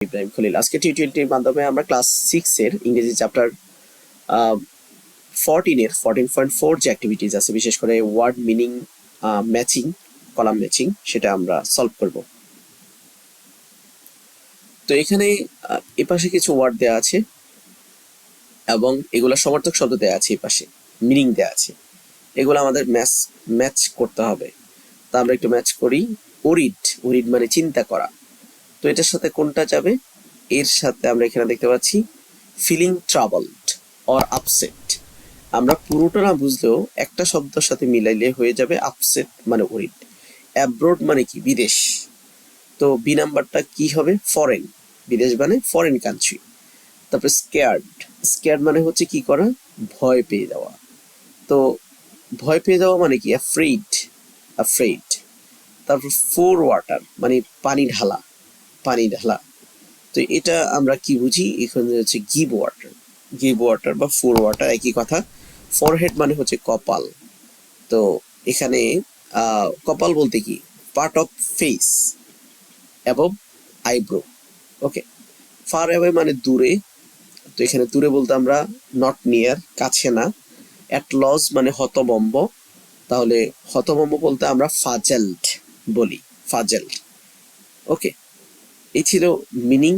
ইব্রাহিম খলিল। আজকে টি20-র মাধ্যমে আমরা ক্লাস 6 এর ইংরেজি চ্যাপ্টার 14 এর 14.4 যে অ্যাক্টিভিটিস আছে, বিশেষ করে word meaning matching, column matching, সেটা আমরা সলভ করব। তো এখানে এপাশে কিছু ওয়ার্ড দেওয়া আছে এবং এগুলা সমার্থক শব্দ দেওয়া আছে, এপাশে মিনিং দেওয়া আছে। এগুলো আমাদের ম্যাচ করতে হবে। তা আমরা একটু ম্যাচ করি। ওরিড মানে চিন্তা করা। তো এটার সাথে কোনটা যাবে? এর সাথে আমরা এখানে দেখতে পাচ্ছি ফিলিং ট্রাবলড অর আপসেট। আমরা পুরোটা না বুঝলেও একটা শব্দের সাথে মিলাইলে হয়ে যাবে আপসেট মানে ওরিড। অ্যাব্রোড মানে কি? বিদেশ। তো বি নাম্বারটা কি হবে? ফরেন। বিদেশ মানে ফরেন কান্ট্রি। তারপরে স্কেয়ার্ড মানে হচ্ছে কি করা? ভয় পেয়ে যাওয়া। তো ভয় পেয়ে যাওয়া মানে কি? অ্যাফ্রেড। তারপর ফোর ওয়াটার মানে পানি ঢালা। তো এটা আমরা কি বুঝি? এখানে হচ্ছে গিভ ওয়াটার বা ফোর ওয়াটার একই কথা। ফরহেড মানে হচ্ছে কপাল। তো এখানে কপাল বলতে কি? পার্ট অফ ফেস এবং আইব্রো। ওকে। ফার অ্যাওয়ে মানে দূরে। তো এখানে দূরে বলতে আমরা নট নিয়ার, কাছে না। অ্যাট লস মানে হতভম্ব। তাহলে হতভম্ব বলতে আমরা ফাজেল্ড বলি। ওকে, এই ছিল মিনিং।